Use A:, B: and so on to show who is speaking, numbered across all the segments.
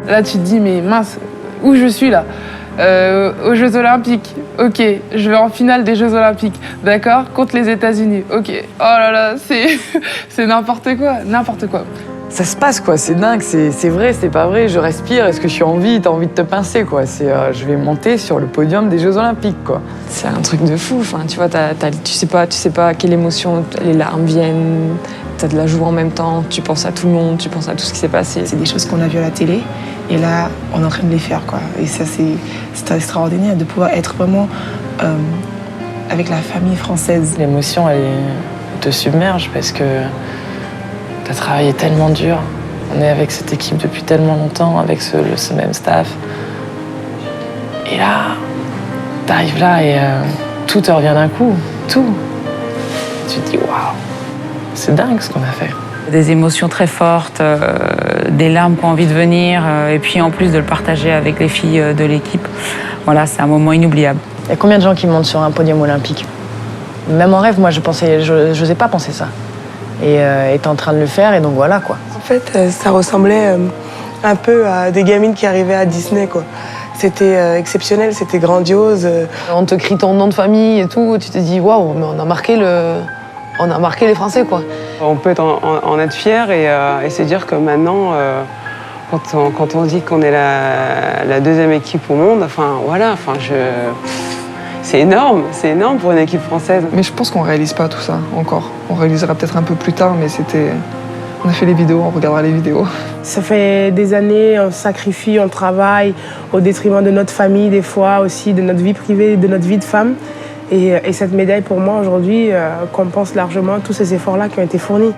A: Là, tu te dis, mais mince, où je suis là? Aux Jeux Olympiques, ok, je vais en finale des Jeux Olympiques, d'accord, contre les États-Unis, ok. Oh là là, c'est n'importe quoi, n'importe quoi.
B: Ça se passe, quoi, c'est dingue, c'est vrai, c'est pas vrai, je respire, est-ce que je suis en vie, t'as envie de te pincer, quoi. Je vais monter sur le podium des Jeux Olympiques, quoi. C'est un truc de fou, enfin, tu vois, tu sais pas quelle émotion, les larmes viennent, t'as de la joie en même temps, tu penses à tout le monde, tu penses à tout ce qui s'est passé.
C: C'est des choses qu'on a vues à la télé, et là, on est en train de les faire, quoi. Et ça, c'est extraordinaire de pouvoir être vraiment avec la famille française.
D: L'émotion, elle te submerge parce que t'as travaillé tellement dur. On est avec cette équipe depuis tellement longtemps, avec ce même staff. Et là, t'arrives là et tout te revient d'un coup, tout. Tu te dis, waouh, c'est dingue ce qu'on a fait.
E: Des émotions très fortes, des larmes qui ont envie de venir, et puis en plus de le partager avec les filles de l'équipe. Voilà, c'est un moment inoubliable.
F: Il y a combien de gens qui montent sur un podium olympique? Même en rêve, moi, je n'osais pas penser ça. Et t'es en train de le faire, et donc voilà, quoi.
C: En fait, ça ressemblait un peu à des gamines qui arrivaient à Disney, quoi. C'était exceptionnel, c'était grandiose.
F: On te crie ton nom de famille et tout, tu te dis, waouh, mais on a marqué les Français, quoi.
G: On peut en être fier et se dire que maintenant, quand on dit qu'on est la deuxième équipe au monde, enfin voilà, c'est énorme pour une équipe française.
A: Mais je pense qu'on réalise pas tout ça encore. On réalisera peut-être un peu plus tard, mais on a fait les vidéos, on regardera les vidéos.
H: Ça fait des années, on sacrifie, on travaille au détriment de notre famille des fois, aussi de notre vie privée, de notre vie de femme. Et cette médaille, pour moi, aujourd'hui, compense largement tous ces efforts-là qui ont été fournis.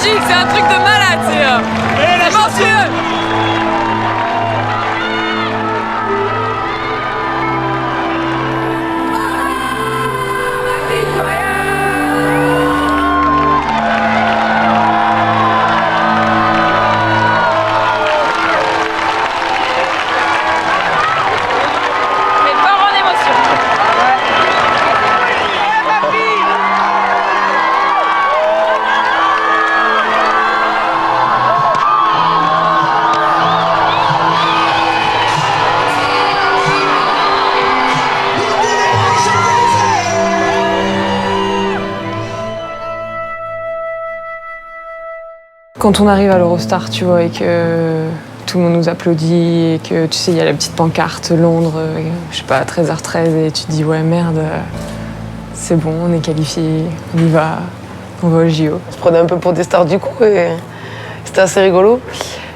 B: C'est un truc de malade, c'est monstrueux. Quand on arrive à l'Eurostar, tu vois, et que tout le monde nous applaudit, et que, tu sais, il y a la petite pancarte Londres, je sais pas, à 13h13, et tu te dis, ouais, merde, c'est bon, on est qualifiés, on y va, on va au JO.
F: On se prenait un peu pour des stars du coup, et c'était assez rigolo.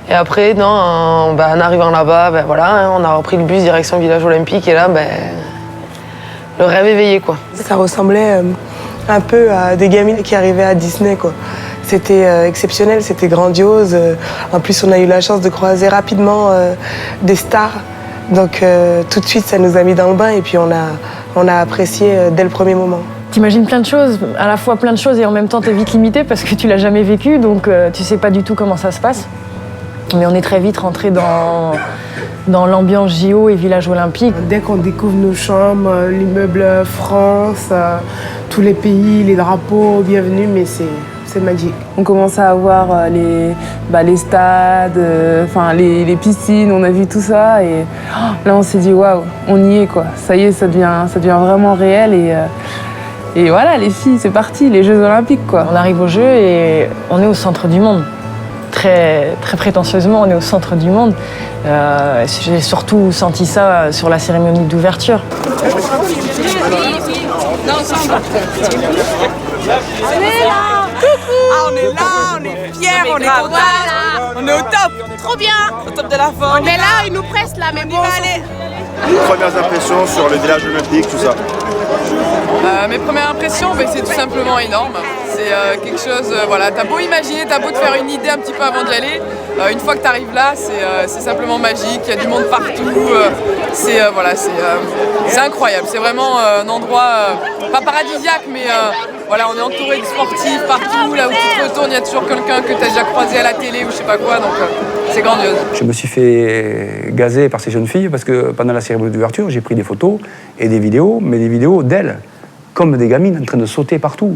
F: Et après, non, en arrivant là-bas, voilà, on a repris le bus direction Village Olympique, et là, le rêve éveillé, quoi.
C: Ça ressemblait un peu à des gamines qui arrivaient à Disney, quoi. C'était exceptionnel, c'était grandiose. En plus, on a eu la chance de croiser rapidement des stars. Donc tout de suite, ça nous a mis dans le bain et puis on a apprécié dès le premier moment.
F: T'imagines plein de choses, à la fois plein de choses et en même temps t'es vite limité parce que tu l'as jamais vécu, donc tu sais pas du tout comment ça se passe. Mais on est très vite rentré dans l'ambiance JO et village olympique.
H: Dès qu'on découvre nos chambres, l'immeuble France, tous les pays, les drapeaux, bienvenue, mais c'est magique.
A: On commence à avoir les stades, les piscines, on a vu tout ça et là on s'est dit waouh, on y est quoi. Ça y est, ça devient vraiment réel et voilà les filles, c'est parti, les Jeux Olympiques quoi.
F: On arrive aux Jeux et on est au centre du monde. très, très prétentieusement, on est au centre du monde. J'ai surtout senti ça sur la cérémonie d'ouverture.
I: On est là, on est fiers, on est contents, on est au top. Trop bien. Au top de la forme. On est là, ils nous pressent là, mais bon.
J: Premières impressions sur le village olympique, tout ça.
K: Mes premières impressions, c'est tout simplement énorme. C'est quelque chose, voilà, t'as beau imaginer, t'as beau te faire une idée un petit peu avant d'y aller. Une fois que t'arrives là, c'est simplement magique, il y a du monde partout. C'est incroyable, c'est vraiment un endroit, pas paradisiaque, mais voilà, on est entouré de sportifs partout. Là où tu te retournes, il y a toujours quelqu'un que t'as déjà croisé à la télé ou je sais pas quoi, donc c'est grandiose.
L: Je me suis fait gazer par ces jeunes filles parce que pendant la cérémonie d'ouverture, j'ai pris des photos et des vidéos, mais des vidéos d'elles, comme des gamines en train de sauter partout.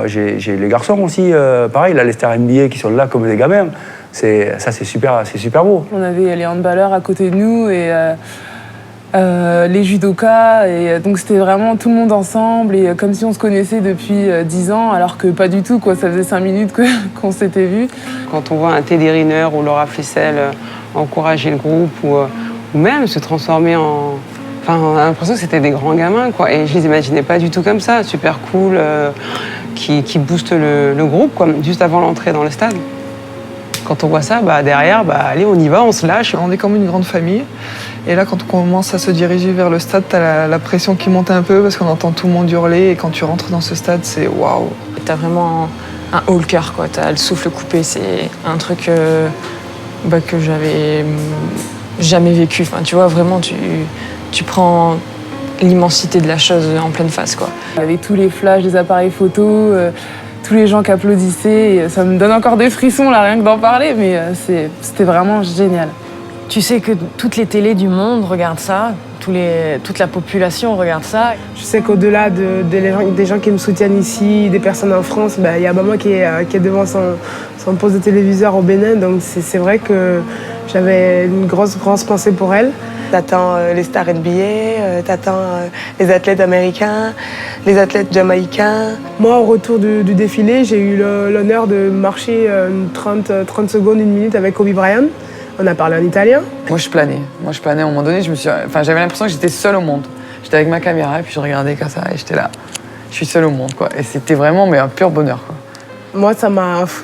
L: J'ai les garçons aussi, pareil, là, les stars NBA qui sont là comme des gamins. C'est super beau.
A: On avait les handballeurs à côté de nous et les judokas, et donc c'était vraiment tout le monde ensemble, et comme si on se connaissait depuis 10 ans, alors que pas du tout, quoi. Ça faisait 5 minutes qu'on s'était vus.
G: Quand on voit un Teddy Riner ou Laura Flessel encourager le groupe ou même se transformer en... Enfin, on a l'impression que c'était des grands gamins, quoi. Et je les imaginais pas du tout comme ça, super cool, qui boostent le groupe, quoi, juste avant l'entrée dans le stade. Quand on voit ça, derrière, allez, on y va, on se lâche.
M: On est comme une grande famille. Et là, quand on commence à se diriger vers le stade, t'as la pression qui monte un peu parce qu'on entend tout le monde hurler. Et quand tu rentres dans ce stade, c'est waouh.
B: T'as vraiment un haut le cœur, quoi. T'as le souffle coupé. C'est un truc que j'avais jamais vécu. Enfin, tu vois, vraiment, tu prends l'immensité de la chose en pleine face, quoi.
A: Il y avait tous les flashs des appareils photo, tous les gens qui applaudissaient. Et ça me donne encore des frissons, là, rien que d'en parler, mais c'était vraiment génial.
F: Tu sais que toutes les télés du monde regardent ça, toute la population regarde ça.
H: Je sais qu'au-delà des gens qui me soutiennent ici, des personnes en France, il y a maman qui est devant son poste de téléviseur au Bénin, donc c'est vrai que j'avais une grosse pensée pour elle.
C: T'attends les stars NBA, t'attends les athlètes américains, les athlètes jamaïcains.
H: Moi, au retour du défilé, j'ai eu l'honneur de marcher 30 secondes, 1 minute avec Kobe Bryant. On a parlé en italien.
B: Moi, je planais. À un moment donné, j'avais l'impression que j'étais seule au monde. J'étais avec ma caméra et puis je regardais comme ça et j'étais là. Je suis seule au monde, quoi. Et c'était vraiment un pur bonheur, quoi.
H: Moi,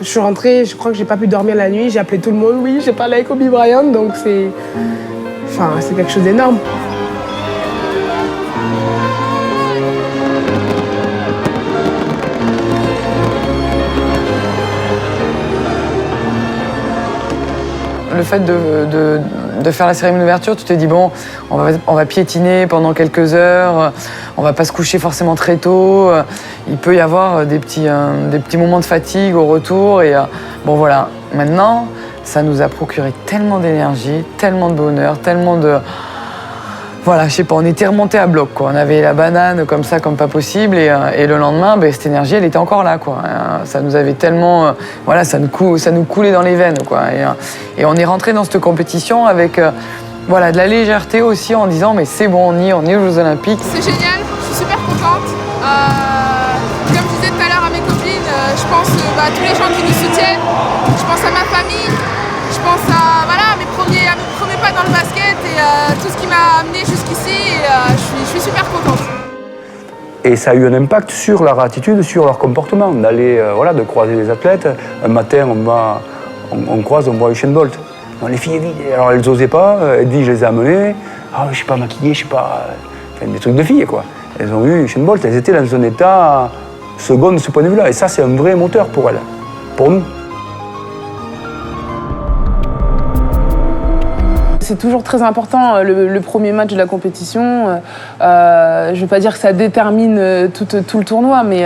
H: je suis rentrée, je crois que j'ai pas pu dormir la nuit. J'ai appelé tout le monde. Oui, j'ai parlé avec Kobe Bryant, donc c'est quelque chose d'énorme.
B: Le fait de faire la cérémonie d'ouverture, tu te dis bon, on va piétiner pendant quelques heures, on va pas se coucher forcément très tôt, il peut y avoir des petits moments de fatigue au retour et bon voilà. Maintenant, ça nous a procuré tellement d'énergie, tellement de bonheur, tellement de... Voilà, je sais pas, on était remontés à bloc, quoi. On avait la banane comme ça, comme pas possible, et le lendemain, cette énergie, elle était encore là, quoi. Ça nous avait tellement... voilà, ça nous coulait dans les veines, quoi. Et on est rentré dans cette compétition avec de la légèreté aussi, en disant, mais c'est bon, on est aux Jeux Olympiques.
K: C'est génial, je suis super contente. Comme je disais tout à l'heure à mes copines, je pense à tous les gens qui nous soutiennent, je pense à ma famille, je pense à mes premiers pas dans le basket et tout ce qui m'a amené jusqu'ici, et je suis super contente.
L: Et ça a eu un impact sur leur attitude, sur leur comportement, de croiser les athlètes. Un matin, on voit Usain Bolt. Non, les filles, alors elles n'osaient pas, Edwige les a amenées. Ah, je ne suis pas maquillée, je ne sais pas... Enfin, des trucs de filles, quoi. Elles ont vu Usain Bolt, elles étaient dans un état second de ce point de vue-là. Et ça, c'est un vrai moteur pour elles, pour nous.
A: C'est toujours très important, le premier match de la compétition. Je ne veux pas dire que ça détermine tout le tournoi, mais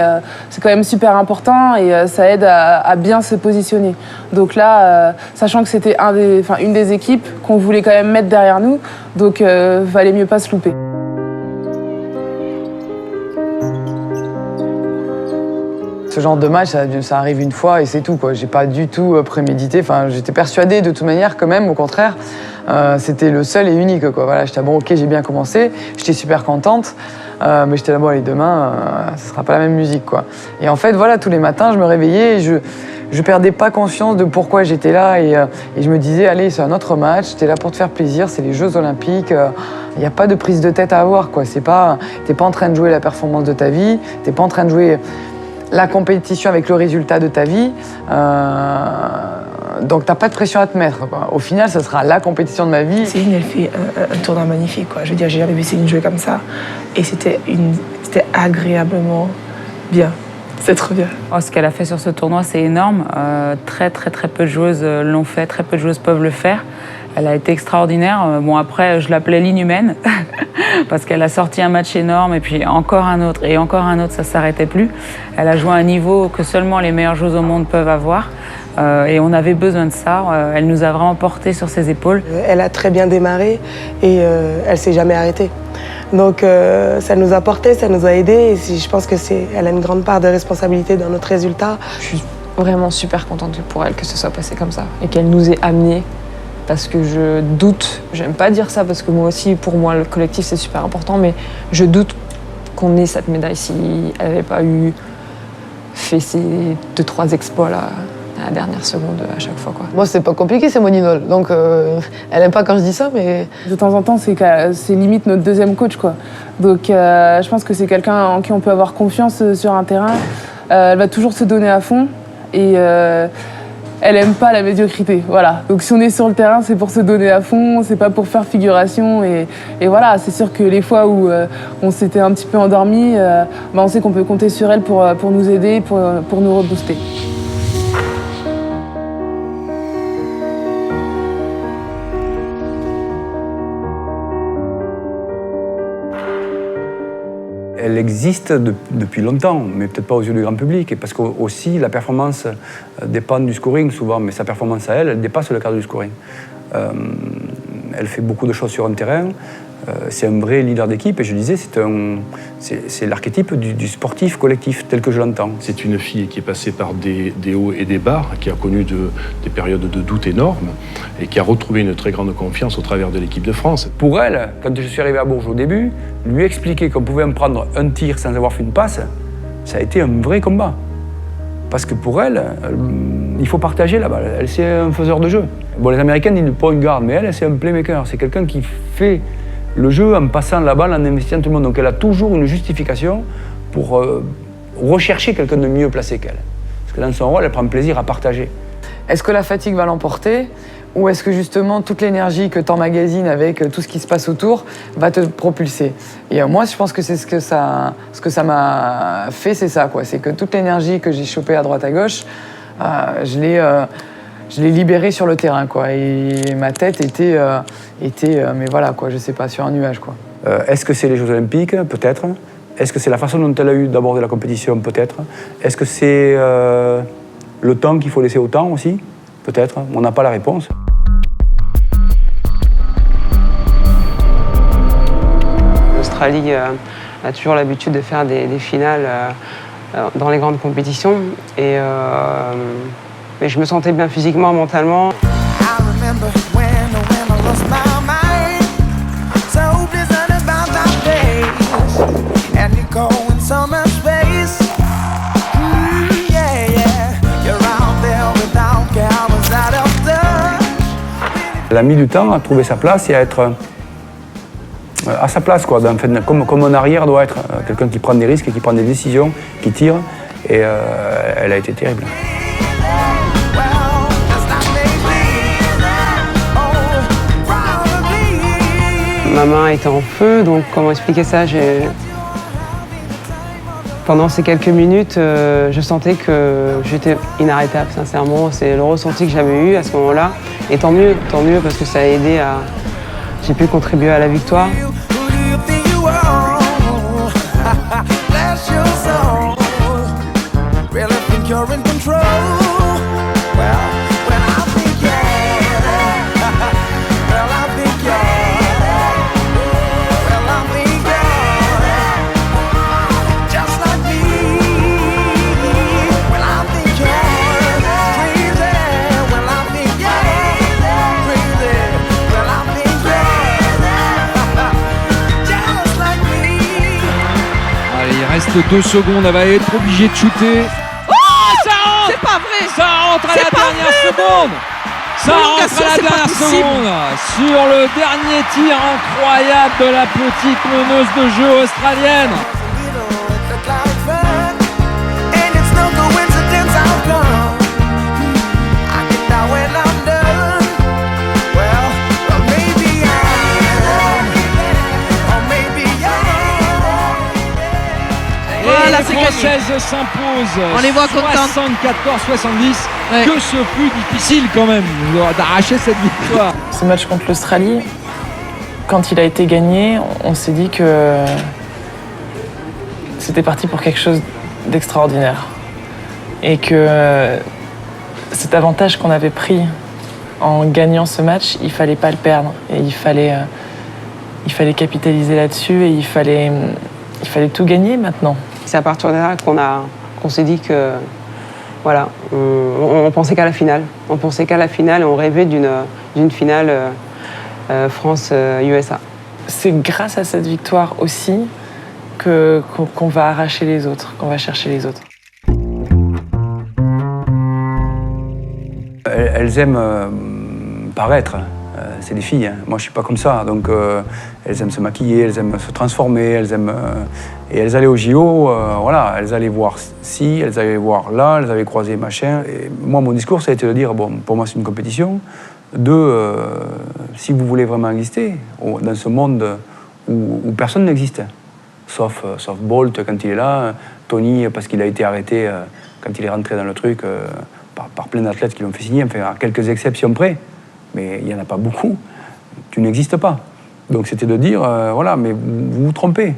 A: c'est quand même super important et ça aide à bien se positionner. Donc là, sachant que c'était une des équipes qu'on voulait quand même mettre derrière nous, donc valait mieux pas se louper.
B: Ce genre de match, ça arrive une fois et c'est tout, quoi. J'ai pas du tout prémédité. Enfin, j'étais persuadée de toute manière quand même, au contraire. C'était le seul et unique, quoi. Voilà, j'étais bon, ok, j'ai bien commencé. J'étais super contente. Mais j'étais là, bon, allez, demain, ce sera pas la même musique, quoi. Et en fait, voilà, tous les matins, je me réveillais et je perdais pas conscience de pourquoi j'étais là et je me disais, allez, c'est un autre match, t'es là pour te faire plaisir, c'est les Jeux Olympiques, il n'y a pas de prise de tête à avoir, quoi. T'es pas en train de jouer la performance de ta vie, t'es pas en train de jouer la compétition avec le résultat de ta vie. Donc t'as pas de pression à te mettre, quoi. Au final, ça sera la compétition de ma vie.
H: Céline, elle fait un tournoi magnifique, quoi. Je veux dire, j'ai jamais vu Céline jouer comme ça. Et c'était agréablement bien. C'est trop bien.
E: Oh, ce qu'elle a fait sur ce tournoi, c'est énorme. Très peu de joueuses l'ont fait, très peu de joueuses peuvent le faire. Elle a été extraordinaire. Bon, après, je l'appelais l'inhumaine parce qu'elle a sorti un match énorme et puis encore un autre, ça s'arrêtait plus. Elle a joué à un niveau que seulement les meilleures joueuses au monde peuvent avoir. Et on avait besoin de ça. Elle nous a vraiment portés sur ses épaules.
C: Elle a très bien démarré et elle s'est jamais arrêtée. Donc ça nous a portés, ça nous a aidés. Et je pense qu'elle a une grande part de responsabilité dans notre résultat.
N: Je suis vraiment super contente pour elle que ce soit passé comme ça et qu'elle nous ait amenés. Parce que je doute, j'aime pas dire ça parce que moi aussi, pour moi, le collectif c'est super important, mais je doute qu'on ait cette médaille si elle n'avait pas fait ces 2-3 exploits là à la dernière seconde à chaque fois, quoi.
O: Moi, c'est pas compliqué, c'est mon idole. Donc, elle aime pas quand je dis ça, mais...
A: De temps en temps, c'est limite notre deuxième coach, quoi. Donc, je pense que c'est quelqu'un en qui on peut avoir confiance sur un terrain. Elle va toujours se donner à fond et... elle aime pas la médiocrité, voilà. Donc si on est sur le terrain, c'est pour se donner à fond, c'est pas pour faire figuration. Et voilà, c'est sûr que les fois où on s'était un petit peu endormi, on sait qu'on peut compter sur elle pour nous aider, pour nous rebooster.
L: Elle existe depuis longtemps, mais peut-être pas aux yeux du grand public. Et parce que aussi la performance dépend du scoring souvent, mais sa performance à elle dépasse le cadre du scoring. Elle fait beaucoup de choses sur un terrain. C'est un vrai leader d'équipe. Et je disais, c'est l'archétype du sportif collectif tel que je l'entends.
P: C'est une fille qui est passée par des hauts et des bas, qui a connu des périodes de doute énormes et qui a retrouvé une très grande confiance au travers de l'équipe de France.
L: Pour elle, quand je suis arrivé à Bourges au début, lui expliquer qu'on pouvait me prendre un tir sans avoir fait une passe, ça a été un vrai combat. Parce que pour elle, il faut partager la balle. Elle, c'est un faiseur de jeu. Bon, les Américaines, ils ne point une garde, mais elle, c'est un playmaker. C'est quelqu'un qui fait le jeu en passant la balle, en investissant tout le monde. Donc elle a toujours une justification pour rechercher quelqu'un de mieux placé qu'elle. Parce que dans son rôle, elle prend plaisir à partager.
B: Est-ce que la fatigue va l'emporter ou est-ce que justement toute l'énergie que tu emmagasines avec tout ce qui se passe autour va te propulser? Et moi, je pense que c'est ce que ça m'a fait, c'est ça, quoi. C'est que toute l'énergie que j'ai chopée à droite à gauche, je l'ai libérée sur le terrain, quoi. Et ma tête était mais voilà, quoi, je sais pas, sur un nuage, quoi.
L: Est-ce que c'est les Jeux Olympiques? Peut-être. Est-ce que c'est la façon dont elle a eu d'aborder la compétition? Peut-être. Est-ce que c'est le temps qu'il faut laisser au temps aussi? Peut-être. On n'a pas la réponse.
G: L'Australie a toujours l'habitude de faire des finales dans les grandes compétitions. Et je me sentais bien physiquement, mentalement.
L: Elle a mis du temps à trouver sa place et à être à sa place, quoi. Comme un arrière doit être, quelqu'un qui prend des risques, qui prend des décisions, qui tire. Et elle a été terrible.
G: Ma main était en feu, donc comment expliquer ça? Pendant ces quelques minutes, je sentais que j'étais inarrêtable, sincèrement. C'est le ressenti que j'avais eu à ce moment-là. Et tant mieux, parce que ça a aidé à... J'ai pu contribuer à la victoire.
Q: Il reste 2 secondes, elle va être obligée de shooter.
I: Oh, ça rentre! C'est pas vrai!
Q: Ça rentre à la dernière seconde. Ça rentre à la dernière seconde sur le dernier tir incroyable de la petite meneuse de jeu australienne.
R: Voilà,
Q: les
R: c'est gagné.
Q: Françaises s'imposent.
R: On les voit contentes.
Q: 74-70.
R: Ouais.
Q: Que ce fut difficile quand même d'arracher cette victoire.
D: Ce match contre l'Australie, quand il a été gagné, on s'est dit que c'était parti pour quelque chose d'extraordinaire. Et que cet avantage qu'on avait pris en gagnant ce match, il fallait pas le perdre. Et il fallait capitaliser là-dessus et il fallait tout gagner maintenant.
G: C'est à partir de là qu'on s'est dit que voilà, on pensait qu'à la finale. On pensait qu'à la finale et on rêvait d'une finale France-USA.
D: C'est grâce à cette victoire aussi qu'on va arracher les autres, qu'on va chercher les autres.
L: Elles aiment paraître. C'est des filles, hein. Moi je suis pas comme ça, donc elles aiment se maquiller, elles aiment se transformer, elles aiment et elles allaient au JO, voilà, elles allaient voir ci, elles allaient voir là, elles avaient croisé machin. Et moi mon discours ça a été de dire bon, pour moi c'est une compétition. Si vous voulez vraiment exister dans ce monde où personne n'existe, sauf Bolt quand il est là, Tony parce qu'il a été arrêté quand il est rentré dans le truc par plein d'athlètes qui l'ont fait signer, enfin à quelques exceptions près. Mais il n'y en a pas beaucoup. Tu n'existes pas. Donc c'était de dire, voilà, mais vous vous trompez.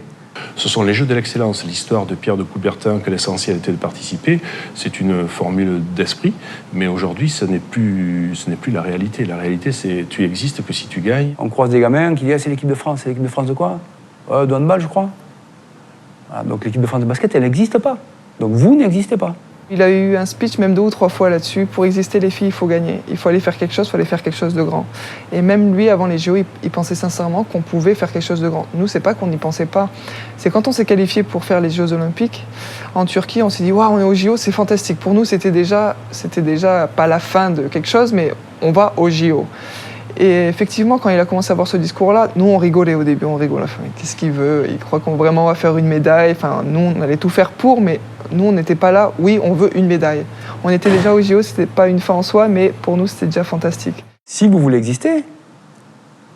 P: Ce sont les Jeux de l'excellence. L'histoire de Pierre de Coubertin, que l'essentiel était de participer, c'est une formule d'esprit. Mais aujourd'hui, ce n'est plus la réalité. La réalité, c'est tu existes que si tu gagnes.
L: On croise des gamins qui disent, c'est l'équipe de France. C'est l'équipe de France de quoi? De handball, je crois. Voilà, donc l'équipe de France de basket, elle n'existe pas. Donc vous n'existez pas.
M: Il a eu un speech même 2 ou 3 fois là-dessus. Pour exister, les filles, il faut gagner. Il faut aller faire quelque chose, il faut aller faire quelque chose de grand. Et même lui, avant les JO, il pensait sincèrement qu'on pouvait faire quelque chose de grand. Nous, c'est pas qu'on n'y pensait pas. C'est quand on s'est qualifié pour faire les Jeux Olympiques en Turquie, on s'est dit waouh, on est aux JO, c'est fantastique. Pour nous, c'était déjà pas la fin de quelque chose, mais on va aux JO. Et effectivement, quand il a commencé à avoir ce discours-là, nous, on rigolait au début, on rigolait. Enfin, qu'est-ce qu'il veut? Il croit qu'on vraiment va faire une médaille. Enfin, nous, on allait tout faire pour, mais nous, on n'était pas là. Oui, on veut une médaille. On était déjà au JO, c'était pas une fin en soi, mais pour nous, c'était déjà fantastique.
L: Si vous voulez exister,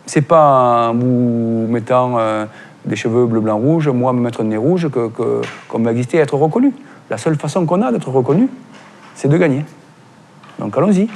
L: c'est pas en vous mettant des cheveux bleu, blanc, rouge, moi me mettre un nez rouge, qu'on va exister et être reconnu. La seule façon qu'on a d'être reconnu, c'est de gagner. Donc allons-y.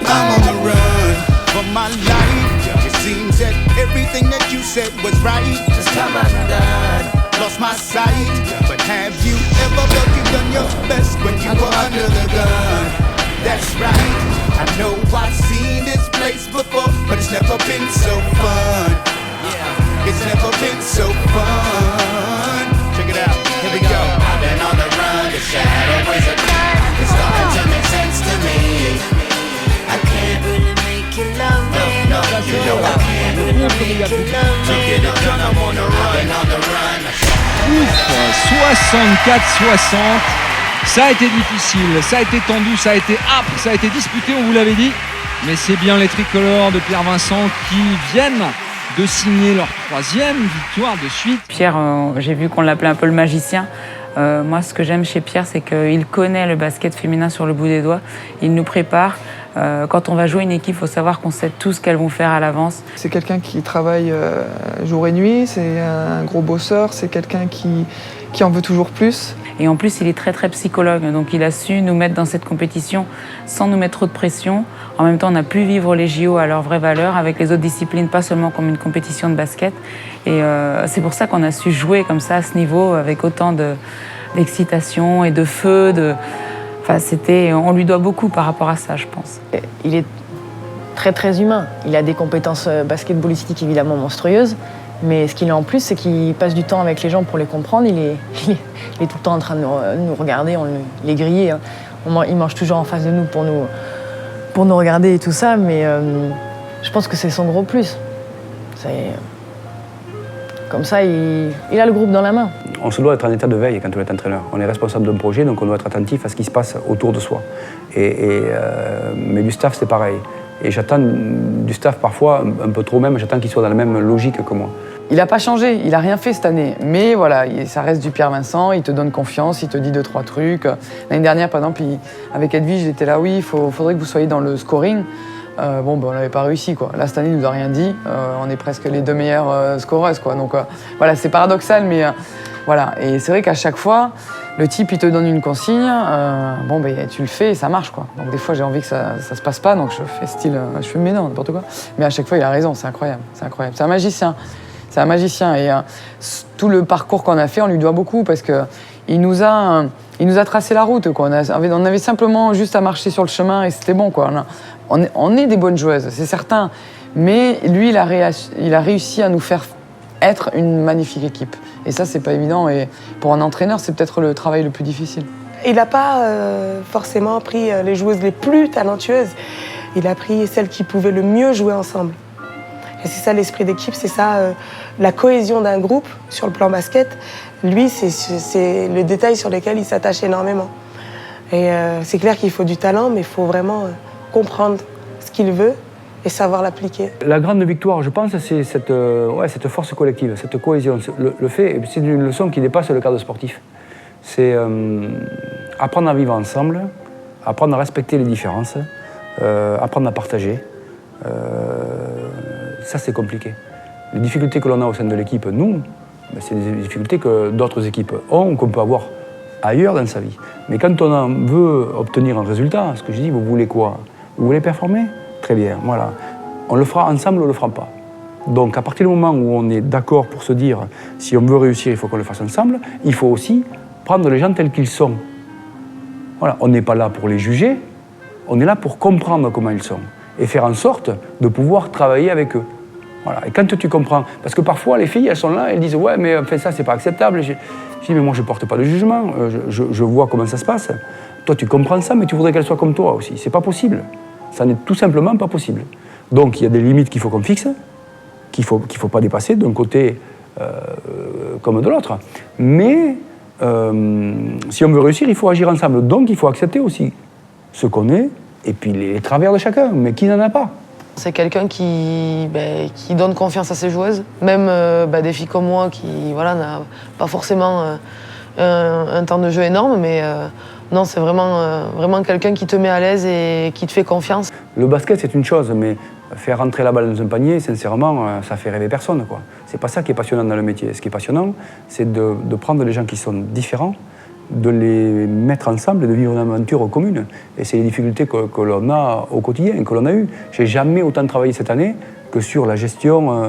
S: I'm on the run for my life. It seems that everything that you said was right. Just come undone. Lost my sight. But have you ever felt you've done your best when you were under the gun? That's right. I know I've seen this place before, but it's never been so fun. Yeah, it's never been so fun. Check it out. Here we go. I've been on the run. The shadow is a gun. It's starting to make sense to me. I can't really make you love me. No, you know I can't really make you love me. To get it done, I'm on the run, on the run.
Q: Ouf, 64-60. Ça a été difficile, ça a été tendu, ça a été âpre, ça a été disputé, on vous l'avait dit. Mais c'est bien les tricolores de Pierre Vincent qui viennent de signer leur 3e victoire de suite.
E: Pierre, j'ai vu qu'on l'appelait un peu le magicien. Moi, ce que j'aime chez Pierre, c'est qu'il connaît le basket féminin sur le bout des doigts. Il nous prépare. Quand on va jouer une équipe, il faut savoir qu'on sait tout ce qu'elles vont faire à l'avance.
M: C'est quelqu'un qui travaille jour et nuit, c'est un gros bosseur, c'est quelqu'un qui en veut toujours plus.
E: Et en plus, il est très très psychologue, donc il a su nous mettre dans cette compétition sans nous mettre trop de pression. En même temps, on a pu vivre les JO à leur vraie valeur avec les autres disciplines, pas seulement comme une compétition de basket. Et c'est pour ça qu'on a su jouer comme ça à ce niveau, avec autant d'excitation et de feu. Enfin, on lui doit beaucoup par rapport à ça, je pense.
F: Il est très très humain. Il a des compétences basketballistiques évidemment monstrueuses. Mais ce qu'il a en plus, c'est qu'il passe du temps avec les gens pour les comprendre. Il est tout le temps en train de nous regarder, il est grillé. Hein. Il mange toujours en face de nous pour nous regarder et tout ça. Mais Je pense que c'est son gros plus. Comme ça, il a le groupe dans la main.
L: On se doit être en état de veille quand on est entraîneur. On est responsable d'un projet, donc on doit être attentif à ce qui se passe autour de soi. Mais du staff, c'est pareil. Et j'attends du staff parfois, un peu trop même, j'attends qu'il soit dans la même logique que moi.
B: Il n'a pas changé, il n'a rien fait cette année. Mais voilà, ça reste du Pierre Vincent, il te donne confiance, il te dit 2-3 trucs. L'année dernière, par exemple, avec Edwige, il était là, oui, il faudrait que vous soyez dans le scoring. On n'avait pas réussi, quoi. Là, cette année, il nous a rien dit. On est presque les 2 meilleures scoreuses, quoi. Donc voilà, c'est paradoxal, mais voilà. Et c'est vrai qu'à chaque fois, le type, il te donne une consigne, tu le fais et ça marche, quoi. Donc des fois, j'ai envie que ça se passe pas, donc je fais style, je fais mais non, n'importe quoi. Mais à chaque fois, il a raison, c'est incroyable, c'est incroyable. C'est un magicien. C'est un magicien et tout le parcours qu'on a fait, on lui doit beaucoup parce qu'il nous a tracé la route, quoi. On avait simplement juste à marcher sur le chemin et c'était bon, quoi. On est des bonnes joueuses, c'est certain, mais lui, il a réussi à nous faire être une magnifique équipe. Et ça, c'est pas évident. Et pour un entraîneur, c'est peut-être le travail le plus difficile.
C: Il n'a pas forcément pris les joueuses les plus talentueuses. Il a pris celles qui pouvaient le mieux jouer ensemble. Et c'est ça l'esprit d'équipe, c'est ça la cohésion d'un groupe sur le plan basket. Lui, c'est le détail sur lequel il s'attache énormément. Et c'est clair qu'il faut du talent, mais il faut vraiment comprendre ce qu'il veut et savoir l'appliquer.
L: La grande victoire, je pense, c'est cette force collective, cette cohésion. Le fait, c'est une leçon qui dépasse le cadre sportif. C'est apprendre à vivre ensemble, apprendre à respecter les différences, apprendre à partager. Ça, c'est compliqué. Les difficultés que l'on a au sein de l'équipe, nous, c'est des difficultés que d'autres équipes ont, qu'on peut avoir ailleurs dans sa vie. Mais quand on veut obtenir un résultat, ce que je dis, vous voulez quoi? Vous voulez performer? Très bien, voilà. On le fera ensemble ou on ne le fera pas. Donc, à partir du moment où on est d'accord pour se dire, si on veut réussir, il faut qu'on le fasse ensemble, il faut aussi prendre les gens tels qu'ils sont. Voilà, on n'est pas là pour les juger, on est là pour comprendre comment ils sont et faire en sorte de pouvoir travailler avec eux. Voilà. Et quand tu comprends, parce que parfois les filles, elles sont là, elles disent « ouais, mais enfin, ça, c'est pas acceptable ». Je dis « mais moi, je porte pas de jugement, je vois comment ça se passe. Toi, tu comprends ça, mais tu voudrais qu'elles soient comme toi aussi. C'est pas possible. Ça n'est tout simplement pas possible. Donc, il y a des limites qu'il faut qu'on fixe, qu'il faut pas dépasser d'un côté comme de l'autre. Mais si on veut réussir, il faut agir ensemble. Donc, il faut accepter aussi ce qu'on est et puis les travers de chacun, mais qui n'en a pas.
O: C'est quelqu'un qui donne confiance à ses joueuses, même des filles comme moi qui n'a pas forcément un temps de jeu énorme, mais non, c'est vraiment quelqu'un qui te met à l'aise et qui te fait confiance.
L: Le basket, c'est une chose, mais faire rentrer la balle dans un panier, sincèrement, ça fait rêver personne, quoi. C'est pas ça qui est passionnant dans le métier. Ce qui est passionnant, c'est de prendre des gens qui sont différents, de les mettre ensemble et de vivre une aventure commune. Et c'est les difficultés que l'on a au quotidien, que l'on a eues. J'ai jamais autant travaillé cette année que sur la gestion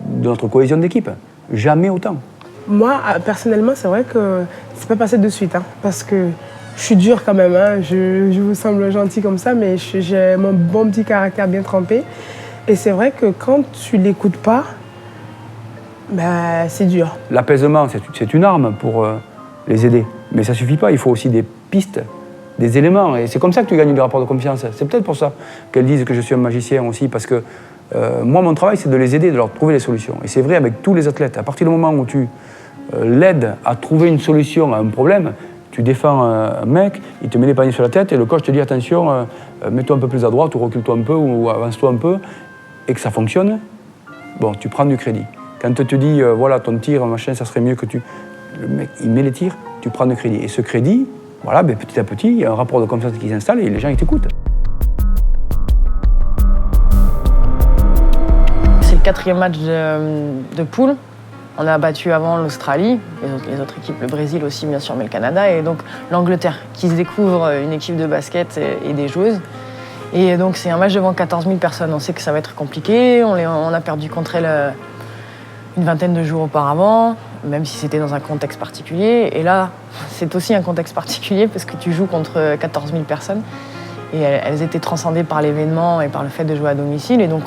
L: de notre cohésion d'équipe. Jamais autant.
H: Moi, personnellement, c'est vrai que c'est pas passé de suite, hein, parce que je suis dure quand même. Hein. Je vous semble gentil comme ça, mais j'ai mon bon petit caractère bien trempé. Et c'est vrai que quand tu l'écoutes pas, c'est dur.
L: L'apaisement, c'est une arme pour les aider. Mais ça suffit pas, il faut aussi des pistes, des éléments. Et c'est comme ça que tu gagnes des rapports de confiance. C'est peut-être pour ça qu'elles disent que je suis un magicien aussi, parce que moi, mon travail, c'est de les aider, de leur trouver des solutions. Et c'est vrai avec tous les athlètes. À partir du moment où tu l'aides à trouver une solution à un problème, tu défends un mec, il te met les paniers sur la tête et le coach te dit attention, mets-toi un peu plus à droite ou recule-toi un peu ou avance-toi un peu, et que ça fonctionne, bon, tu prends du crédit. Quand tu te dis voilà, ton tir, machin, ça serait mieux que tu... Le mec, il met les tirs, tu prends du crédit. Et ce crédit, voilà, petit à petit, il y a un rapport de confiance qui s'installe et les gens, ils t'écoutent.
F: C'est le 4e match de poule. On a battu avant l'Australie, les autres équipes, le Brésil aussi bien sûr, mais le Canada, et donc l'Angleterre qui se découvre une équipe de basket et des joueuses. Et donc c'est un match devant 14 000 personnes. On sait que ça va être compliqué. On a perdu contre elle une vingtaine de jours auparavant, même si c'était dans un contexte particulier. Et là, c'est aussi un contexte particulier parce que tu joues contre 14 000 personnes. Et elles étaient transcendées par l'événement et par le fait de jouer à domicile. Et donc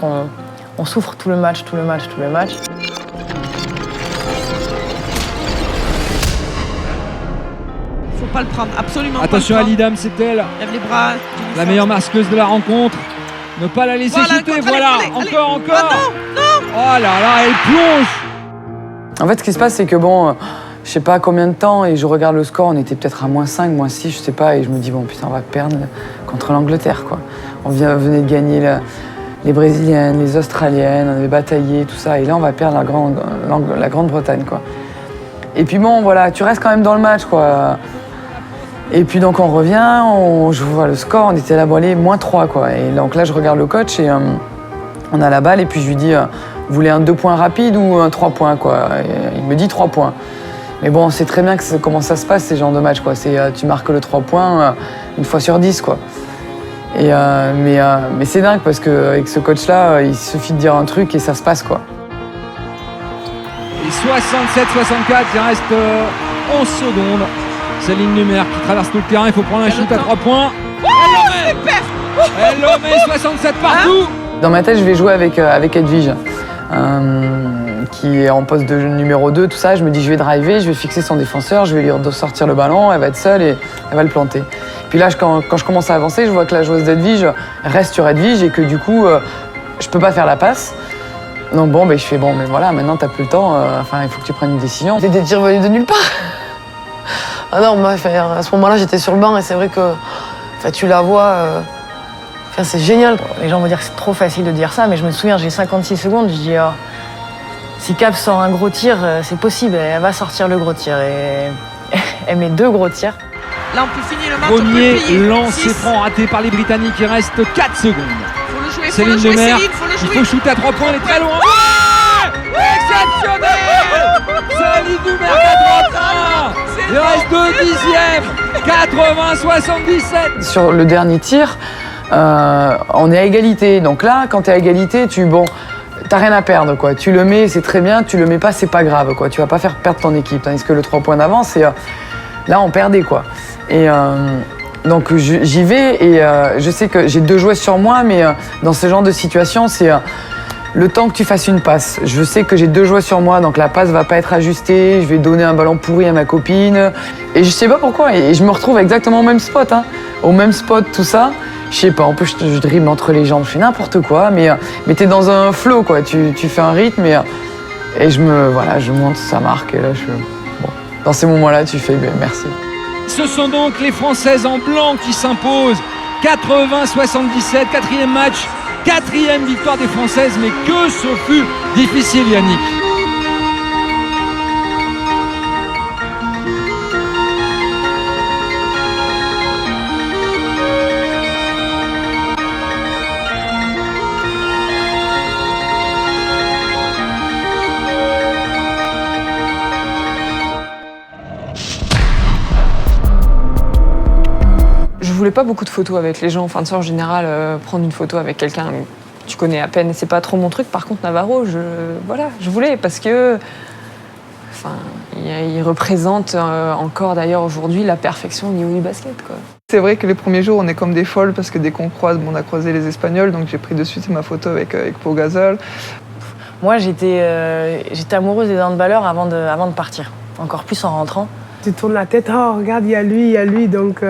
F: on souffre tout le match.
I: Faut pas le prendre, absolument
Q: Attention
I: pas.
Q: à Lidam, c'est elle.
I: Lève les bras.
Q: La meilleure masqueuse de la rencontre. Ne pas la laisser
I: Voilà,
Q: shooter,
I: contrôlez,
Q: voilà.
I: contrôlez.
Q: Encore, encore.
I: Non.
Q: Oh là là, elle plonge.
B: En fait, ce qui se passe, c'est que bon, je sais pas combien de temps, et je regarde le score, on était peut-être à -5, -6, je sais pas, et je me dis, bon, putain, on va perdre contre l'Angleterre, quoi. On venait de gagner les Brésiliennes, les Australiennes, on avait bataillé, tout ça, et là, on va perdre la Grande-Bretagne, quoi. Et puis bon, voilà, tu restes quand même dans le match, quoi. Et puis donc, on revient, je vois le score, on était là, bon, allez, -3, quoi. Et donc là, je regarde le coach, et on a la balle, et puis je lui dis, vous voulez un 2 points rapide ou un 3 points, quoi. Et il me dit 3 points. Mais bon, on sait très bien comment ça se passe, ces genres de matchs, quoi. Tu marques le 3 points une fois sur 10, quoi. Mais c'est dingue, parce qu'avec ce coach-là, il suffit de dire un truc et ça se passe, quoi.
Q: Et 67-64, il reste 11 secondes. Céline Lemaire qui traverse tout le terrain, il faut prendre un shoot à 3 points. Elle le met 67 partout.
B: Dans ma tête, je vais jouer avec Edwige, qui est en poste de numéro 2, tout ça. Je me dis, je vais driver, je vais fixer son défenseur, je vais lui sortir le ballon, elle va être seule et elle va le planter. Puis là, quand je commence à avancer, je vois que la joueuse d'Edwige reste sur Edwige et que du coup, je peux pas faire la passe. Donc bon, je fais, bon, mais voilà, maintenant t'as plus le temps, il faut que tu prennes une décision.
O: T'es des tirs venus de nulle part. Ah non, moi, à ce moment-là, j'étais sur le banc et c'est vrai que tu la vois, c'est génial.
F: Les gens vont dire que c'est trop facile de dire ça, mais je me souviens, j'ai 56 secondes, je dis, oh, si Cap sort un gros tir, c'est possible, elle va sortir le gros tir. Et elle met 2 gros tirs.
I: Là, on peut finir le match.
Q: Premier lancer franc raté par les Britanniques, il reste 4 secondes.
I: Faut le jouer,
Q: Céline Lemaire, il faut shooter à 3 points, elle est très loin. Exceptionnel! Céline Lemaire, 4 points. Il reste 2 dixièmes. 80-77.
B: Sur le dernier tir, on est à égalité. Donc là, quand t'es à égalité, t'as rien à perdre, quoi. Tu le mets, c'est très bien. Tu le mets pas, c'est pas grave, quoi. Tu vas pas faire perdre ton équipe. Tandis que le 3 points d'avance, là, on perdait, quoi. Et donc j'y vais et je sais que j'ai 2 joueuses sur moi, mais dans ce genre de situation, c'est le temps que tu fasses une passe. Je sais que j'ai 2 joueuses sur moi, donc la passe va pas être ajustée. Je vais donner un ballon pourri à ma copine. Et je sais pas pourquoi. Et je me retrouve exactement au même spot, hein. Au même spot, tout ça. Je sais pas, en plus je dribble entre les jambes, je fais n'importe quoi, mais t'es dans un flow, quoi. Tu fais un rythme et je monte, ça marque. Et là, dans ces moments-là, tu fais merci.
Q: Ce sont donc les Françaises en blanc qui s'imposent. 80-77, 4e match, 4e victoire des Françaises, mais que ce fut difficile, Yannick.
N: Je voulais pas beaucoup de photos avec les gens. Enfin, en général, prendre une photo avec quelqu'un que tu connais à peine, c'est pas trop mon truc. Par contre, Navarro, je voulais parce que, il représente encore d'ailleurs aujourd'hui la perfection au niveau du basket, quoi.
M: C'est vrai que les premiers jours, on est comme des folles parce que dès qu'on croise, on a croisé les Espagnols, donc j'ai pris de suite ma photo avec Pau Gasol.
F: Moi, j'étais amoureuse des handballeurs avant de partir, encore plus en rentrant.
H: Tu tournes la tête, oh regarde, il y a lui, donc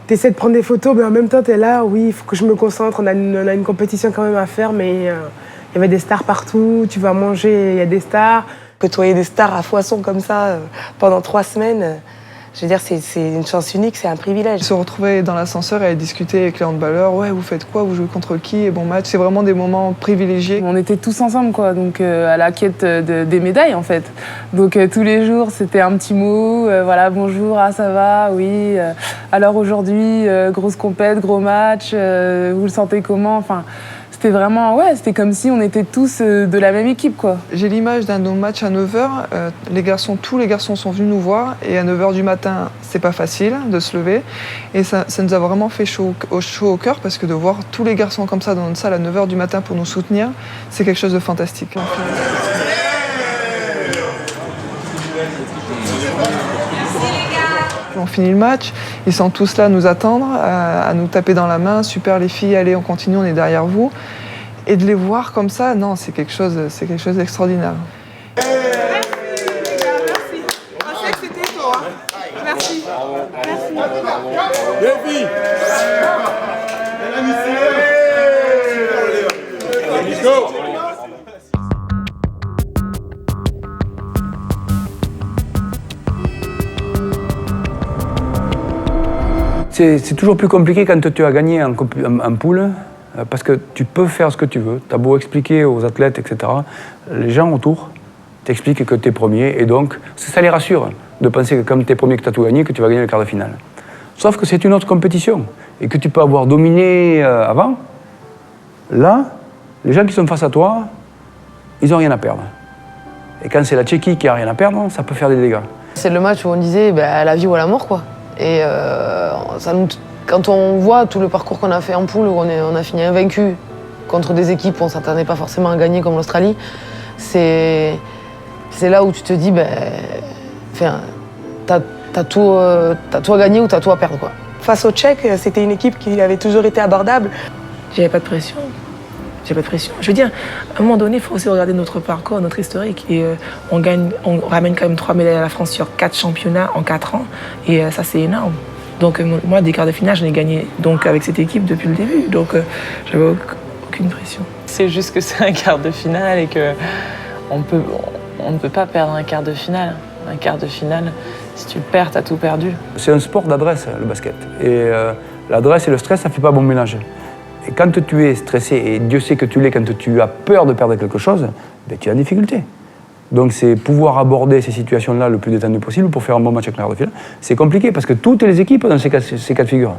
H: tu essaies de prendre des photos, mais en même temps, tu es là, oui, il faut que je me concentre, on a une compétition quand même à faire, mais il y avait des stars partout, tu vas manger, il y a des stars.
C: Côtoyer des stars à foison comme ça pendant 3 semaines, je veux dire, c'est une chance unique, c'est un privilège.
M: Se retrouver dans l'ascenseur et discuter avec les handballeurs, ouais, vous faites quoi, vous jouez contre qui, et bon match, c'est vraiment des moments privilégiés.
A: On était tous ensemble, quoi, donc à la quête des médailles, en fait. Donc tous les jours, c'était un petit mot, voilà, bonjour, ah ça va, oui. Alors aujourd'hui, grosse compète, gros match, vous le sentez comment, enfin. C'était vraiment, c'était comme si on était tous de la même équipe, quoi.
M: J'ai l'image d'un match à 9h, tous les garçons sont venus nous voir, et à 9h du matin, c'est pas facile de se lever, et ça nous a vraiment fait chaud au cœur, parce que de voir tous les garçons comme ça dans une salle à 9h du matin pour nous soutenir, c'est quelque chose de fantastique. On finit le match, ils sont tous là à nous attendre, à nous taper dans la main. Super les filles, allez, on continue, on est derrière vous. Et de les voir comme ça, non, c'est quelque chose d'extraordinaire.
I: Merci. On sait que c'était toi. Merci. Merci.
S: Let's go.
L: C'est toujours plus compliqué quand tu as gagné en poule, parce que tu peux faire ce que tu veux. Tu as beau expliquer aux athlètes, etc. Les gens autour t'expliquent que tu es premier, et donc ça les rassure de penser que comme tu es premier, que tu as tout gagné, que tu vas gagner le quart de finale. Sauf que c'est une autre compétition, et que tu peux avoir dominé avant. Là, les gens qui sont face à toi, ils n'ont rien à perdre. Et quand c'est la Tchéquie qui n'a rien à perdre, ça peut faire des dégâts.
O: C'est le match où on disait à la vie ou à la mort, quoi. Et quand on voit tout le parcours qu'on a fait en poule, où on a fini invaincu contre des équipes où on ne s'attendait pas forcément à gagner comme l'Australie, c'est là où tu te dis, t'as tout à gagner ou t'as tout à perdre, quoi.
C: Face aux Tchèques, c'était une équipe qui avait toujours été abordable.
R: J'avais pas de pression. J'avais pas de pression. Je veux dire, à un moment donné, il faut aussi regarder notre parcours, notre historique. Et on ramène quand même 3 médailles à la France sur 4 championnats en 4 ans. Et ça, c'est énorme. Donc moi, des quarts de finale, je l'ai gagné donc, avec cette équipe depuis le début. Donc j'avais aucune pression.
D: C'est juste que c'est un quart de finale et qu'on ne peut pas perdre un quart de finale. Un quart de finale, si tu le perds, t'as tout perdu.
L: C'est un sport d'adresse, le basket. Et l'adresse et le stress, ça ne fait pas bon ménage. Et quand tu es stressé, et Dieu sait que tu l'es quand tu as peur de perdre quelque chose, tu as des difficultés. Donc c'est pouvoir aborder ces situations-là le plus détendu possible pour faire un bon match avec la quart de finale. C'est compliqué parce que toutes les équipes ont ces cas de figure.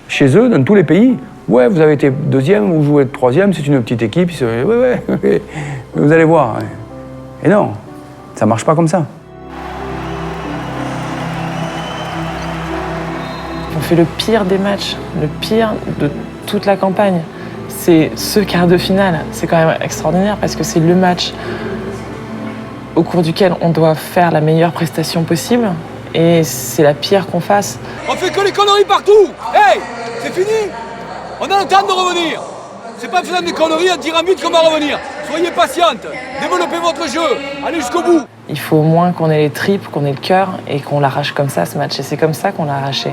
L: Chez eux, dans tous les pays, ouais, vous avez été deuxième, vous jouez troisième, c'est une petite équipe, ouais, vous allez voir. Et non, ça ne marche pas comme ça.
D: On fait le pire des matchs, le pire de toute la campagne. C'est ce quart de finale. C'est quand même extraordinaire parce que c'est le match au cours duquel on doit faire la meilleure prestation possible et c'est la pire qu'on fasse.
T: On fait que les conneries partout. Hey, c'est fini. On a le temps de revenir. C'est pas en faisant des conneries à 10 minutes qu'on va revenir. Soyez patiente, développez votre jeu, allez jusqu'au bout.
D: Il faut au moins qu'on ait les tripes, qu'on ait le cœur et qu'on l'arrache comme ça ce match. Et c'est comme ça qu'on l'a arraché.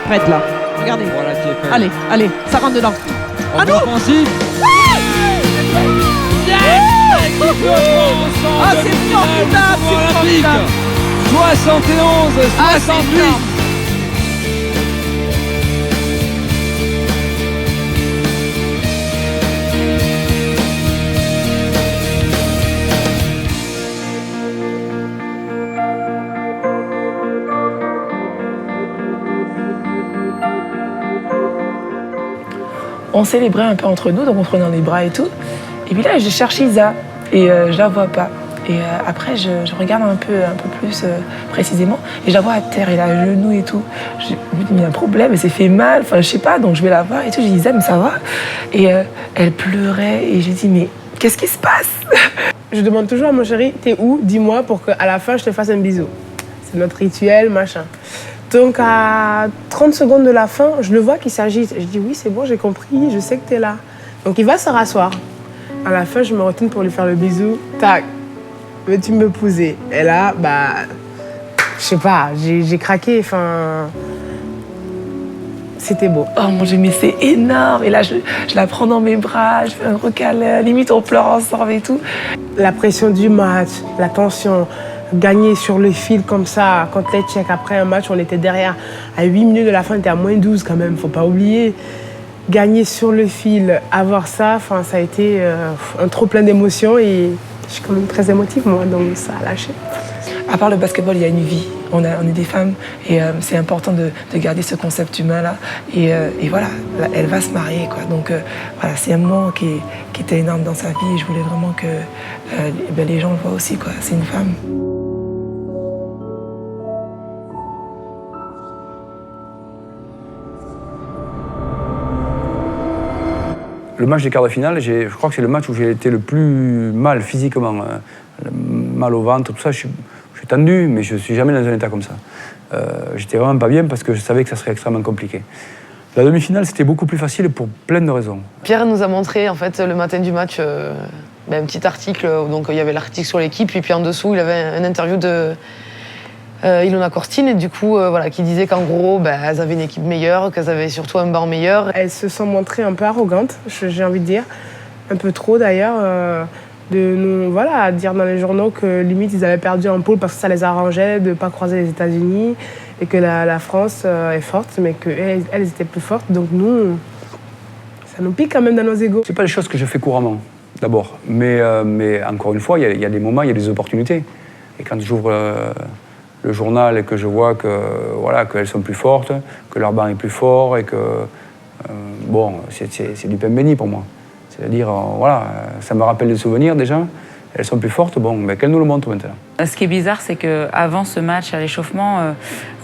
I: Prête là, regardez. Voilà, allez, allez, ça rentre dedans. À nous.
Q: Offensif.
I: Ah, c'est formidable, c'est formidable.
Q: 71-68.
R: On célébrait un peu entre nous, donc on se prenait dans les bras et tout. Et puis là, je cherche Isa et je la vois pas. Et après, je regarde un peu plus précisément et je la vois à terre, elle est à genoux et tout. Je me dis, mais il y a un problème, elle s'est fait mal, enfin je sais pas, donc je vais la voir et tout. Je dis, Isa, mais ça va? Et elle pleurait et je dis, mais qu'est-ce qui se passe?
H: Je demande toujours à mon chéri, t'es où? Dis-moi pour qu'à la fin, je te fasse un bisou. C'est notre rituel, machin. Donc à 30 secondes de la fin, je le vois qu'il s'agite. Je dis oui, c'est bon, j'ai compris, je sais que t'es là. Donc il va se rasseoir. À la fin, je me retourne pour lui faire le bisou. Tac, veux-tu m'épouser? Et là, je sais pas, j'ai craqué, enfin... C'était beau.
R: Oh mon Dieu, mais c'est énorme. Et là, je la prends dans mes bras, je fais un recalin, limite on pleure ensemble et tout.
H: La pression du match, la tension... Gagner sur le fil comme ça, contre les Tchèques, après un match, on était derrière. À 8 minutes de la fin, on était à moins 12 quand même, faut pas oublier. Gagner sur le fil, avoir ça, ça a été un trop plein d'émotions et je suis quand même très émotive, moi, donc ça a lâché.
R: à part le basketball, il y a une vie. On est des femmes et c'est important de garder ce concept humain-là. Et voilà, elle va se marier, quoi. Donc voilà, c'est un moment qui était énorme dans sa vie et je voulais vraiment que les gens le voient aussi, quoi. C'est une femme.
L: Le match des quarts de finale, je crois que c'est le match où j'ai été le plus mal physiquement. Mal au ventre, tout ça. Je suis tendu, mais je ne suis jamais dans un état comme ça. J'étais vraiment pas bien parce que je savais que ça serait extrêmement compliqué. La demi-finale, c'était beaucoup plus facile pour plein de raisons.
O: Pierre nous a montré, en fait, le matin du match, un petit article. Donc, il y avait l'article sur l'équipe, puis en dessous, il avait une interview de Ilona Cortine, et du coup, voilà, qui disait qu'en gros, elles avaient une équipe meilleure, qu'elles avaient surtout un banc meilleur.
H: Elles se sont montrées un peu arrogantes, j'ai envie de dire. Un peu trop, d'ailleurs. De nous, voilà, dire dans les journaux que limite ils avaient perdu en poule parce que ça les arrangeait de ne pas croiser les États-Unis et que la France est forte, mais qu'elles étaient plus fortes. Donc nous, ça nous pique quand même dans nos égos.
L: C'est pas des choses que je fais couramment, d'abord. Mais encore une fois, il y a des moments, il y a des opportunités. Et quand j'ouvre le journal et que je vois que, voilà, qu'elles sont plus fortes, que leur banc est plus fort et que c'est du pain béni pour moi. C'est-à-dire, voilà, ça me rappelle des souvenirs déjà, elles sont plus fortes, qu'elles nous le montrent maintenant.
E: Ce qui est bizarre, c'est qu'avant ce match, à l'échauffement,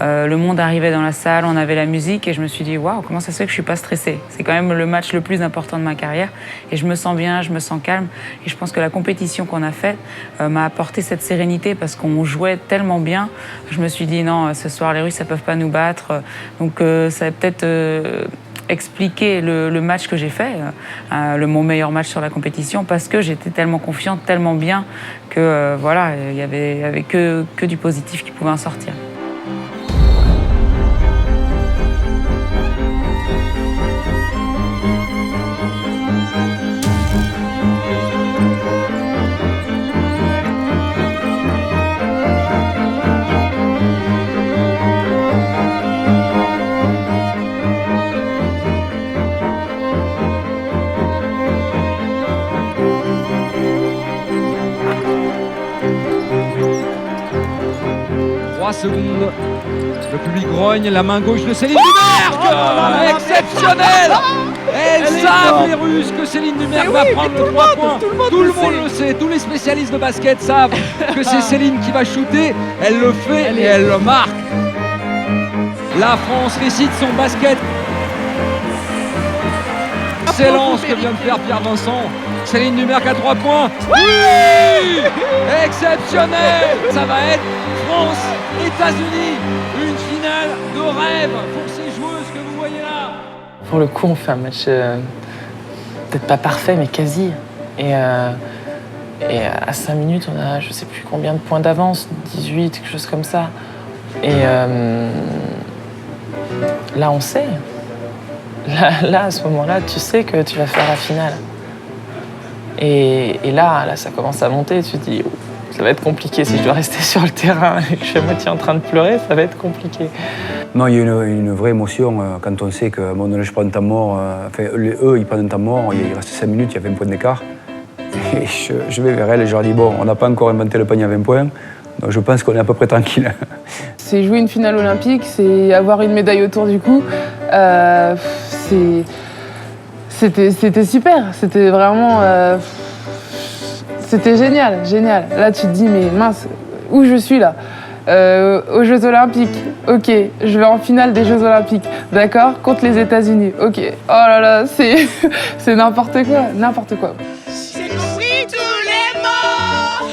E: le monde arrivait dans la salle, on avait la musique et je me suis dit, waouh, comment ça se fait que je ne suis pas stressée? C'est quand même le match le plus important de ma carrière et je me sens bien, je me sens calme. Et je pense que la compétition qu'on a faite m'a apporté cette sérénité parce qu'on jouait tellement bien. Je me suis dit, non, ce soir, les Russes, elles ne peuvent pas nous battre. Donc ça va peut-être expliquer le match que j'ai fait, mon meilleur match sur la compétition, parce que j'étais tellement confiante, tellement bien que voilà, il n'y avait que du positif qui pouvait en sortir.
Q: Secondes. Le public grogne, la main gauche de Céline Dumergue. Exceptionnel. Elles savent, les Russes, que Céline Dumergue va prendre le 3 points. Tout le monde le sait, tous les spécialistes de basket savent que c'est Céline qui va shooter. Elle le fait et elle le marque. La France récite son basket. Excellent ce que vient de faire Pierre Vincent. Céline Dumergue à 3 points. Oui, exceptionnel. Ça va être France, États-Unis, une finale de rêve pour ces joueuses que vous voyez là.
D: Pour le coup, on fait un match peut-être pas parfait, mais quasi. Et à 5 minutes, on a je sais plus combien de points d'avance, 18, quelque chose comme ça. Et là, on sait. Là, à ce moment-là, tu sais que tu vas faire la finale. Et là, ça commence à monter. Tu te dis, ça va être compliqué si je dois rester sur le terrain et que je suis à moitié en train de pleurer, ça va être compliqué.
L: Non, il y a une vraie émotion quand on sait qu'à un moment donné, je prends un temps mort. Eux, ils prennent un temps mort, il reste 5 minutes, il y a 20 points d'écart. Et je vais vers elles et je leur dis, bon, on n'a pas encore inventé le panier à 20 points, donc je pense qu'on est à peu près tranquille.
A: C'est jouer une finale olympique, c'est avoir une médaille autour du cou. C'était super, c'était vraiment... C'était génial, génial. Là, tu te dis, mais mince, où je suis là? Aux Jeux Olympiques, ok, je vais en finale des Jeux Olympiques, d'accord, contre les États-Unis, ok. Oh là là, c'est n'importe quoi, n'importe quoi.
I: J'ai compris tous les mots,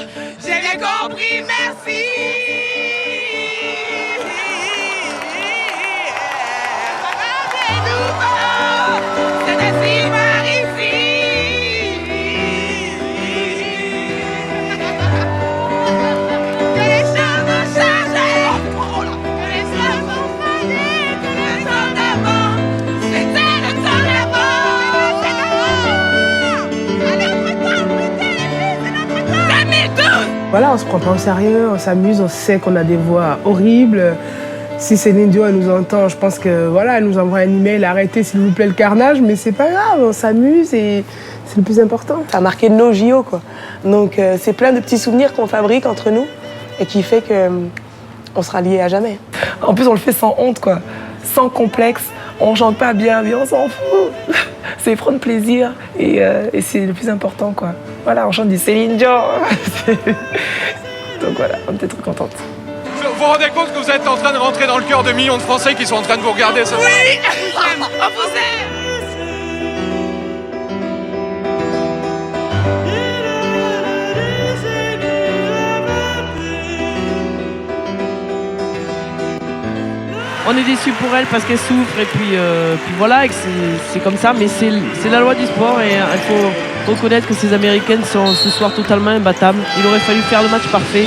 I: j'ai bien compris, merci.
H: Voilà, on se prend pas au sérieux, on s'amuse, on sait qu'on a des voix horribles. Si Céline Dion, elle nous entend, je pense que voilà, elle nous envoie un email, arrêtez s'il vous plaît le carnage, mais c'est pas grave, on s'amuse et c'est le plus important.
C: Ça a marqué nos JO, quoi. Donc c'est plein de petits souvenirs qu'on fabrique entre nous et qui fait que on sera liés à jamais.
R: En plus, on le fait sans honte, quoi. Sans complexe. On chante pas bien, mais on s'en fout. C'est prendre plaisir et c'est le plus important, quoi. Voilà, on chante du Céline Dion. Donc voilà, on était trop contente.
U: Vous vous rendez compte que vous êtes en train de rentrer dans le cœur de millions de Français qui sont en train de vous regarder ce soir?
I: Oui, on vous aime.
V: On est déçus pour elle parce qu'elle souffre et puis voilà, et que c'est comme ça, mais c'est la loi du sport et il faut reconnaître que ces Américaines sont ce soir totalement imbattables. Il aurait fallu faire le match parfait.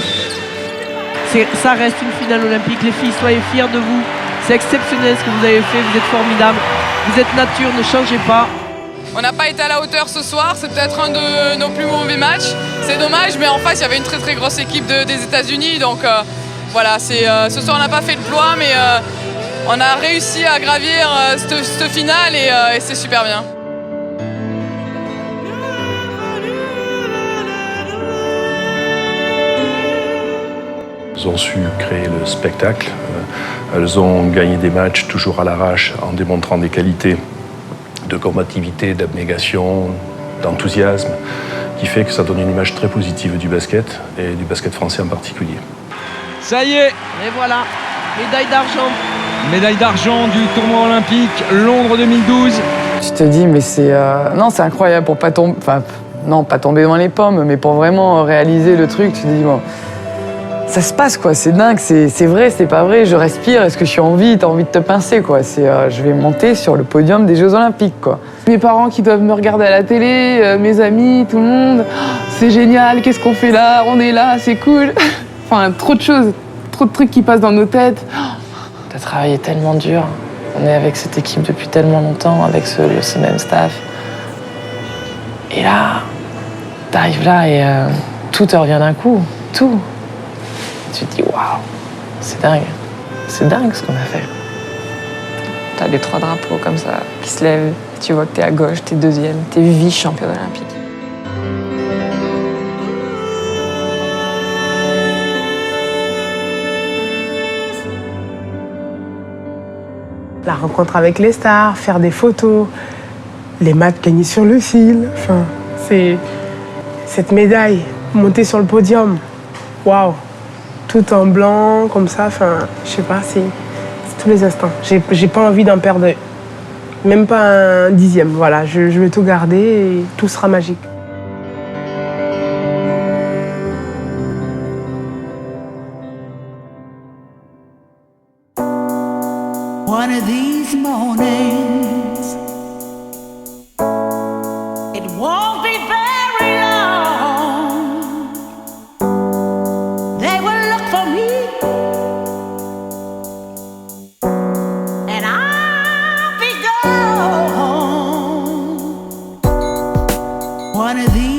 V: Ça reste une finale olympique. Les filles, soyez fiers de vous. C'est exceptionnel ce que vous avez fait, vous êtes formidables. Vous êtes nature, ne changez pas.
K: On n'a pas été à la hauteur ce soir, c'est peut-être un de nos plus mauvais matchs. C'est dommage, mais en face, il y avait une très très grosse équipe des États-Unis. Donc voilà, ce soir, on n'a pas fait le ploie, mais on a réussi à gravir cette finale et c'est super bien.
P: Elles ont su créer le spectacle. Elles ont gagné des matchs toujours à l'arrache en démontrant des qualités de combativité, d'abnégation, d'enthousiasme, qui fait que ça donne une image très positive du basket et du basket français en particulier.
Q: Ça y est,
V: Et voilà, médaille d'argent.
Q: médaille d'argent du tournoi olympique Londres 2012.
B: Tu te dis, mais c'est incroyable pour pas tomber, enfin, non, pas tomber dans les pommes, mais pour vraiment réaliser le truc, tu te dis, bon, ça se passe, quoi, c'est dingue, c'est vrai, c'est pas vrai, je respire, est-ce que je suis en vie, t'as envie de te pincer, quoi, je vais monter sur le podium des Jeux Olympiques, quoi.
A: Mes parents qui doivent me regarder à la télé, mes amis, tout le monde, c'est génial, qu'est-ce qu'on fait là, on est là, c'est cool. Enfin, trop de choses, trop de trucs qui passent dans nos têtes.
D: T'as travaillé tellement dur. On est avec cette équipe depuis tellement longtemps, avec ce même staff. Et là, t'arrives là et tout te revient d'un coup. Tout. Tu te dis, waouh, c'est dingue. C'est dingue ce qu'on a fait.
N: T'as les 3 drapeaux comme ça qui se lèvent. Tu vois que t'es à gauche, t'es deuxième, t'es vice-championne olympique.
H: La rencontre avec les stars, faire des photos, les matchs gagnés sur le fil. Enfin, c'est cette médaille, monter sur le podium. Waouh! Tout en blanc, comme ça. Enfin, je sais pas, c'est tous les instants. J'ai pas envie d'en perdre même pas un dixième. Voilà, je vais tout garder et tout sera magique.
S: One of these mornings, it won't be very long. They will look for me, and I'll be gone. One of these